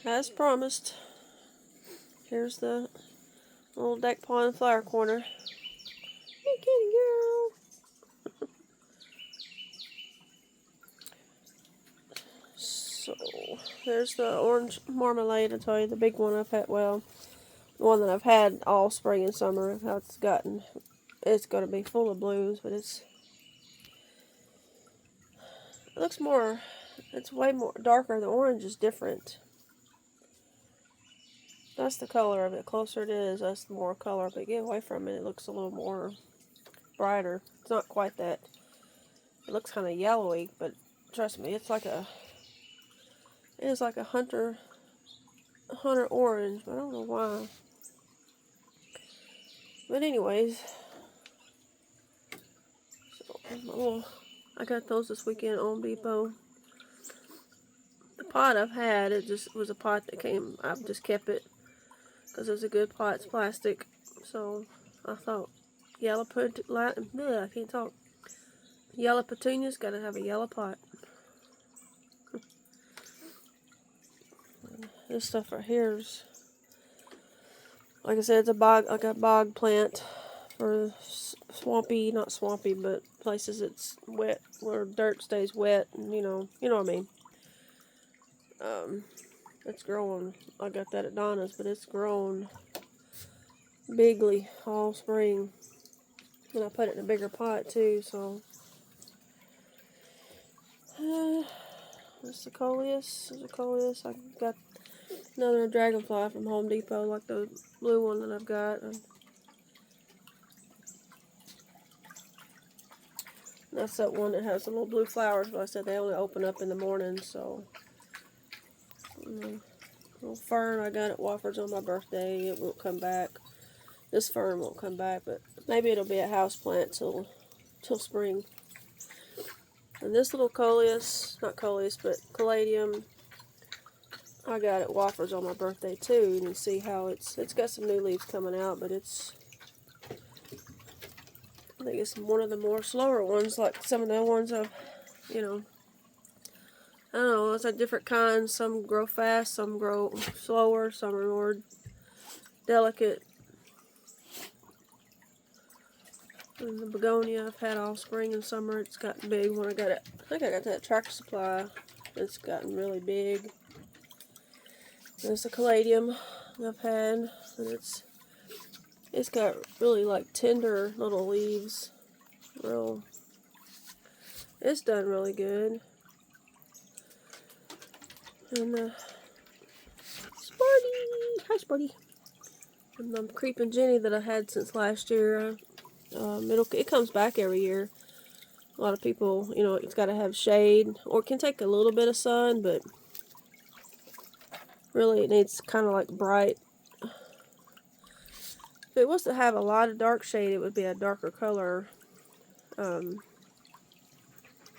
As promised, here's the little deck pond flower corner. Hey, kitty girl. So, there's the orange marmalade. I tell you, the big one I've had. Well, the one that I've had all spring and summer. How it's gotten. It's going to be full of blues, but it looks more. It's way more darker. The orange is different. That's the color of it. The closer it is, that's the more color. But get away from it, it looks a little more brighter. It's not quite that. It looks kind of yellowy, but trust me, it's like a. It is like a hunter orange, but I don't know why. But anyways, so I got those this weekend at Home Depot. The pot I've had, it just was a pot that came. I've just kept it because it was a good pot. It's plastic, so I thought yellow I can't talk. Yellow petunias gotta have a yellow pot. This stuff right here is, like I said, it's a bog plant for swampy, not swampy, but places it's wet, where dirt stays wet, and you know what I mean. It's growing. I got that at Donna's, but it's grown bigly all spring. And I put it in a bigger pot too, so. This is a coleus. I got another dragonfly from Home Depot, like the blue one that I've got. And that's that one that has the little blue flowers, but I said they only open up in the morning, so. Little fern I got at Wofford's on my birthday. It won't come back. This fern won't come back, but maybe it'll be a house plant till spring. And this little coleus, not coleus, but caladium, I got at Wofford's on my birthday too. You can see how it's got some new leaves coming out, but I think it's one of the more slower ones, like some of the ones I've, I don't know, it's a different kind. Some grow fast, some grow slower, some are more delicate. And the begonia I've had all spring and summer. It's gotten big when I got it. I think I got that at Tractor Supply. It's gotten really big. There's the caladium I've had, and it's got really like tender little leaves. It's done really good. And Sparty, hi Sparty. And the creeping Jenny that I had since last year. It comes back every year. A lot of people, it's got to have shade, or it can take a little bit of sun, but really it needs kind of like bright. If it was to have a lot of dark shade, it would be a darker color.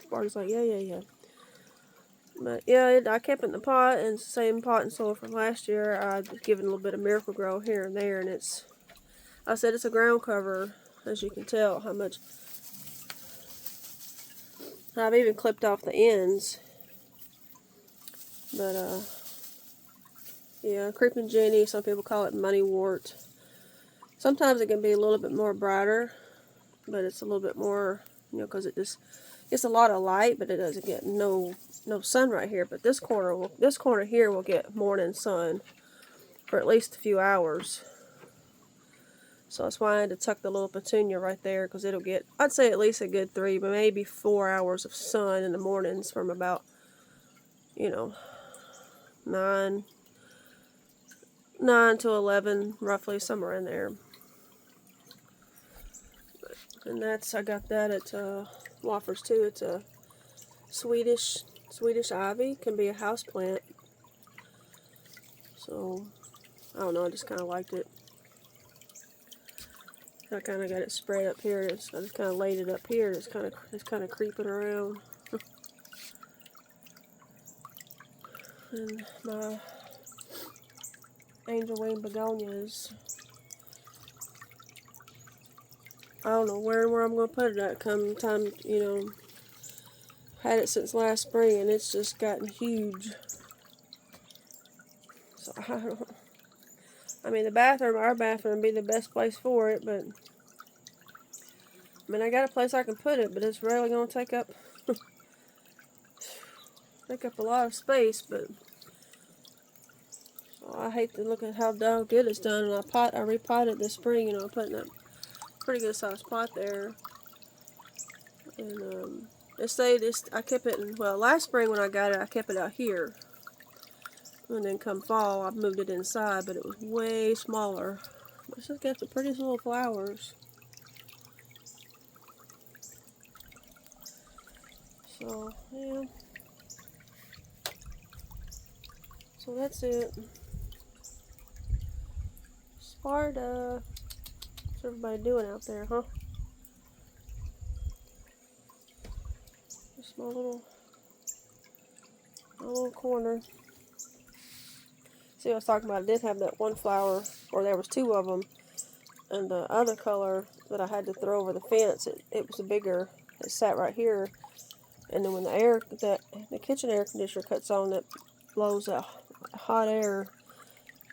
Sparky's like, yeah. But yeah, I kept it in the pot, and it's the same pot and soil from last year. I've given a little bit of Miracle-Gro here and there, and I said it's a ground cover, as you can tell how much. I've even clipped off the ends. But, yeah, creeping Jenny, some people call it moneywort. Sometimes it can be a little bit more brighter, but it's a little bit more, because it just gets a lot of light, but it doesn't get no sun right here. But this corner here will get morning sun for at least a few hours. So that's why I had to tuck the little petunia right there, because it'll get, I'd say at least a good 3, but maybe 4 hours of sun in the mornings from about, 9 to 11, roughly, somewhere in there. And I got that at Wofford's too. It's a Swedish ivy. Can be a house plant. So, I don't know, I just kind of liked it. I kind of got it spread up here. I just kind of laid it up here. It's kind of creeping around. And my angel wing begonias. I don't know where I'm going to put it at come time, Had it since last spring, and it's just gotten huge. I mean, the bathroom, our bathroom, would be the best place for it, but I mean, I got a place I can put it, but it's really gonna take up a lot of space. But so I hate to look at how good it's done. And I repotted this spring, you know, putting a pretty good sized pot there, and it stayed. I kept it in, well, last spring when I got it, I kept it out here. And then come fall, I moved it inside, but it was way smaller. It's just got the prettiest little flowers. So, yeah. So that's it. Sparta. What's everybody doing out there, huh? Just my little corner. See, I was talking about, I did have that one flower, or there was two of them, and the other color that I had to throw over the fence, it was bigger. It sat right here, and then when the kitchen air conditioner cuts on, it blows a hot air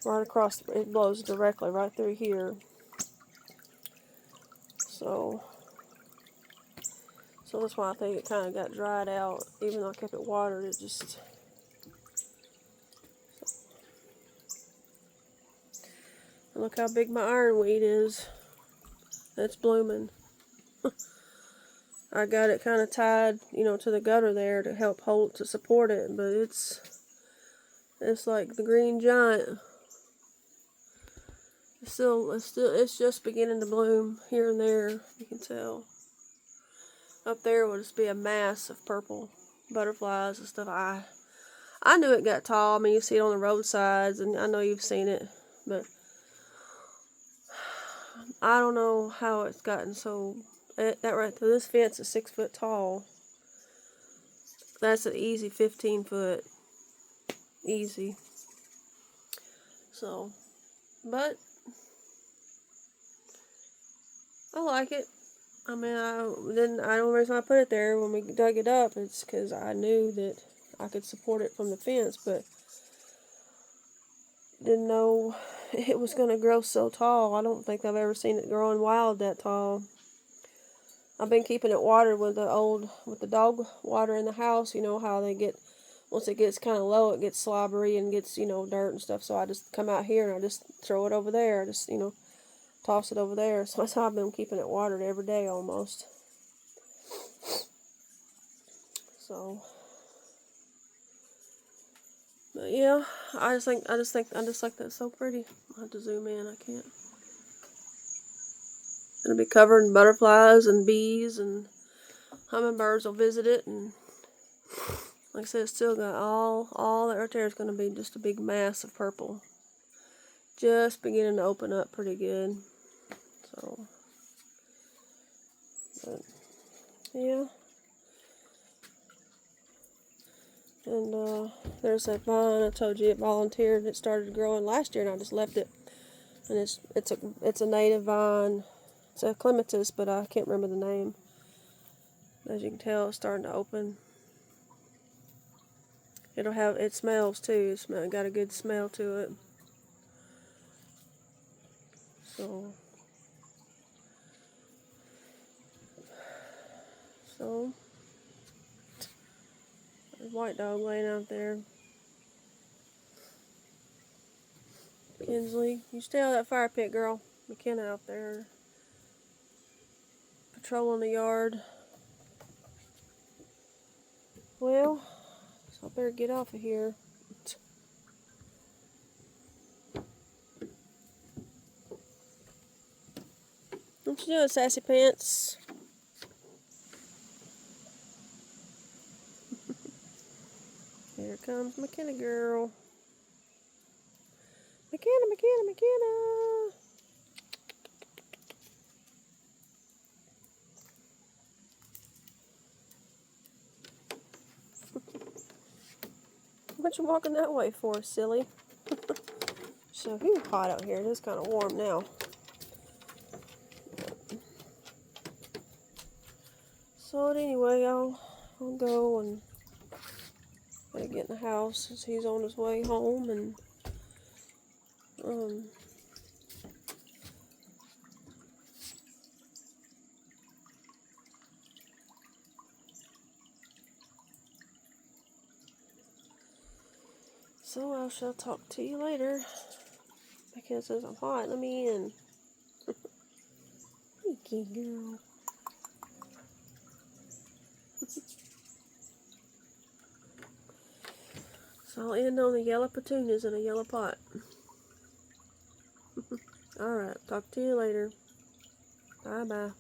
right across. It blows directly right through here. So that's why I think it kind of got dried out, even though I kept it watered. It just. Look how big my ironweed is. That's blooming. I got it kind of tied, you know, to the gutter there to help to support it, but it's like the green giant. It's just beginning to bloom here and there. You can tell. Up there will just be a mass of purple butterflies and stuff. I knew it got tall. I mean, you see it on the roadsides, and I know you've seen it, but I don't know how it's gotten so. That right there, this fence is 6 foot tall. That's an easy 15 foot. Easy. So, but I like it. I mean, the only reason I put it there when we dug it up is because I knew that I could support it from the fence, but didn't know it was going to grow so tall. I don't think I've ever seen it growing wild that tall. I've been keeping it watered with the dog water in the house. You know how they get, once it gets kind of low, it gets slobbery and gets, you know, dirt and stuff. So I just come out here and I just throw it over there. I just, you know, toss it over there. So that's how I've been keeping it watered every day almost. So, but yeah, I just think that's so pretty. I'll have to zoom in. I can't. It'll be covered in butterflies and bees, and hummingbirds will visit it, and like I said, it's still got all that right there is going to be just a big mass of purple. Just beginning to open up pretty good. So, but, yeah. And there's that vine I told you it volunteered. It started growing last year, and I just left it. And it's a native vine. It's a clematis, but I can't remember the name. As you can tell, it's starting to open. It smells too. It got a good smell to it. So there's a white dog laying out there. Kinsley, you stay out of that fire pit, girl. McKenna out there patrolling the yard. Well, so I better get off of here. What you doing, sassy pants? Here comes McKenna girl. McKenna. What you walking that way for, silly? So, hot out here. It is kind of warm now. So anyway, I'll go and gotta get in the house since he's on his way home, and Um, so I shall talk to you later. Because since I'm hot, let me in. Thank you, girl. So I'll end on the yellow petunias in a yellow pot. Alright, talk to you later. Bye bye.